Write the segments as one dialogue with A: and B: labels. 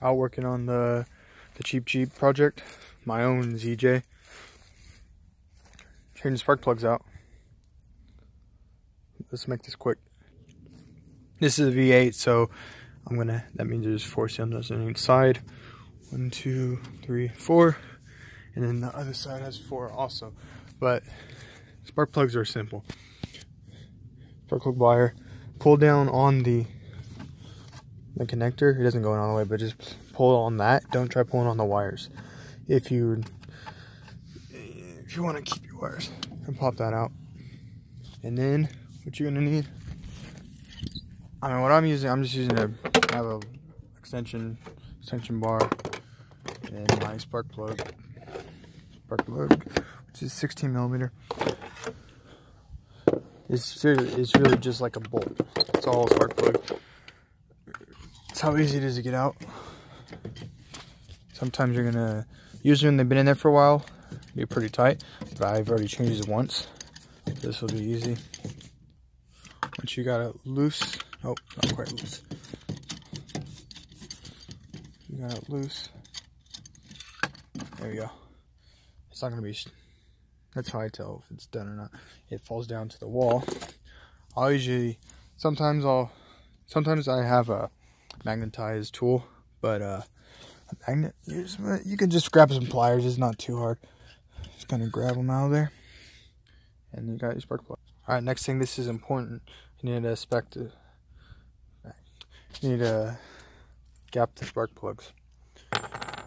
A: Out working on the cheap Jeep project, my own ZJ. Changing spark plugs out. Let's make this quick. This is a V8, so that means there's 4 cylinders on each side. 1, 2, 3, 4. And then the other side has 4 also. But spark plugs are simple. Spark plug wire, pull down on the connector. It doesn't go in all the way, but just pull on that. Don't try pulling on the wires. If you want to keep your wires, and pop that out. And then what you're gonna need, what I'm just using I have a extension bar and my spark plug, which is 16 millimeter. It's really just like a bolt. It's all a spark plug. It's how easy it is to get out. Sometimes you're gonna, usually when they've been in there for a while, be pretty tight, but I've already changed it once. This will be easy. Once you got it loose, oh, not quite loose. You got it loose. There we go. It's not gonna be, that's how I tell if it's done or not. It falls down to the wall. I'll usually, sometimes I have a magnetized tool, but a magnet, you can just grab some pliers. It's not too hard. Just kind of grab them out of there, and you got your spark plug. All right, next thing, this is important. You need to gap the spark plugs.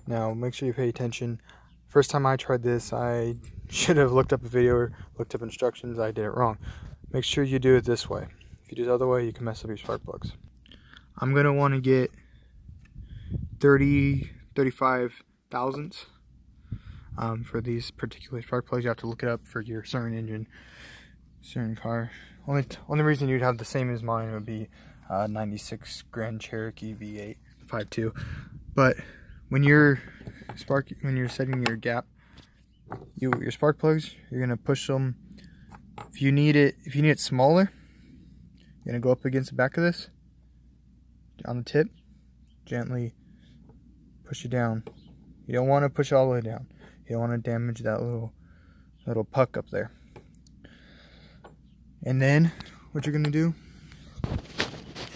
A: Now, make sure you pay attention. First time I tried this, I should have looked up a video or looked up instructions. I did it wrong. Make sure you do it this way. If you do it the other way, you can mess up your spark plugs. I'm gonna want to get 35 thousandths for these particular spark plugs. You have to look it up for your certain engine, certain car. Only reason you'd have the same as mine would be 96 Grand Cherokee V8 5.2. But when you're setting your gap, your spark plugs, you're gonna push them. If you need it smaller, you're gonna go up against the back of this on the tip, gently push it down. You don't want to push it all the way down. You don't want to damage that little puck up there. And then what you're gonna do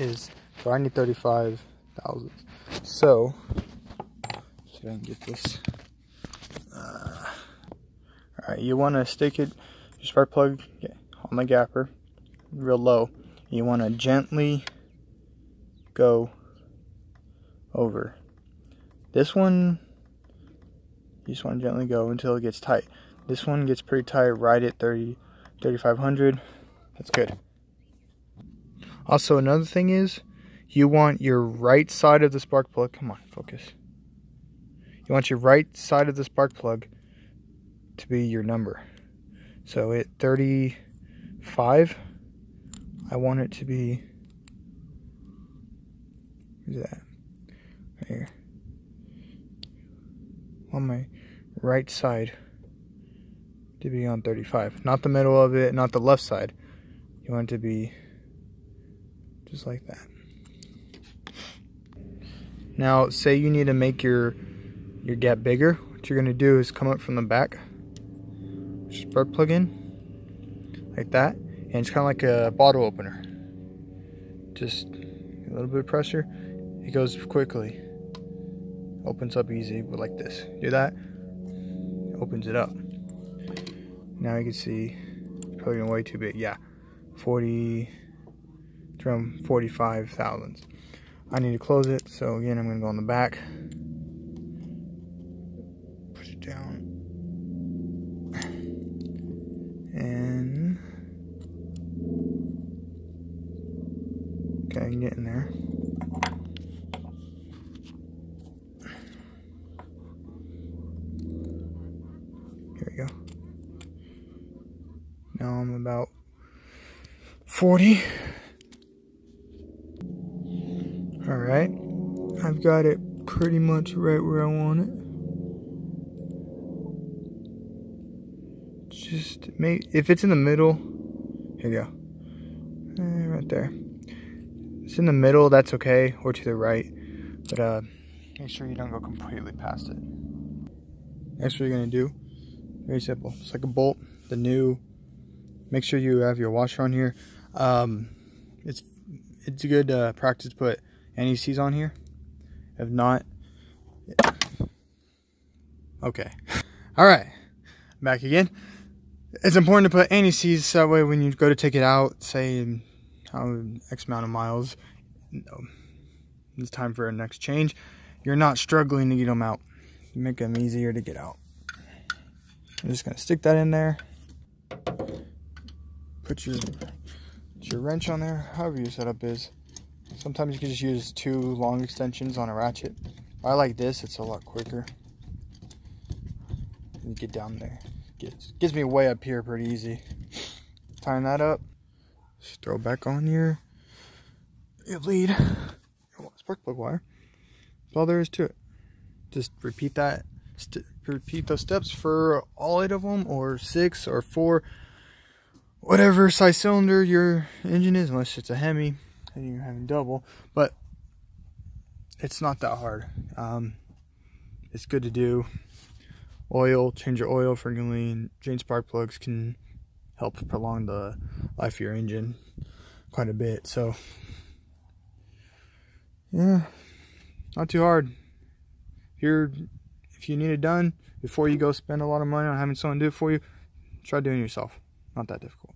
A: is, so I need 35 thousandths. So see if I can get this. Alright, you want to stick your spark plug on the gapper real low. You want to gently go over. This one, you just want to gently go until it gets tight. This one gets pretty tight right at 3,500. That's good. Also, another thing is, you want your right side of the spark plug, come on, focus. You want your right side of the spark plug to be your number. So at 35, I want it to be, where's that? Right here. On my right side to be on 35. Not the middle of it, not the left side. You want it to be just like that. Now, say you need to make your gap bigger. What you're going to do is come up from the back, spark plug in, like that, and it's kind of like a bottle opener. Just a little bit of pressure, it goes quickly. Opens up easy, but like this. Do that, it opens it up. Now you can see, it's probably way too big. Yeah, 40, it's around 45 thousandths. I need to close it, so again, I'm going to go on the back. Push it down. And okay, I can get in there. Here we go. Now I'm about 40. Alright, I've got it pretty much right where I want it. Just make, if it's in the middle, here you go. Right there. If it's in the middle, that's okay, or to the right. But Make sure you don't go completely past it. Next, what you're gonna do, very simple. It's like a bolt, the new. Make sure you have your washer on here. It's a good practice to put anti-seize on here. If not, okay. All right, back again. It's important to put anti-seize that way when you go to take it out, say X amount of miles, it's time for a next change. You're not struggling to get them out. You make them easier to get out. I'm just gonna stick that in there. Put your wrench on there, however your setup is. Sometimes you can just use 2 long extensions on a ratchet. I like this, it's a lot quicker. You get down there. Gets me way up here pretty easy. Tying that up. Just throw it back on your lead. Spark plug wire. That's all there is to it. Just repeat that. Repeat those steps for all 8 of them, or 6 or 4. Whatever size cylinder your engine is, unless it's a Hemi and you're having double, but it's not that hard. It's good to do. Oil, change your oil frequently, and change spark plugs can help prolong the life of your engine quite a bit. So yeah, not too hard. If you need it done before you go spend a lot of money on having someone do it for you, try doing it yourself. Not that difficult.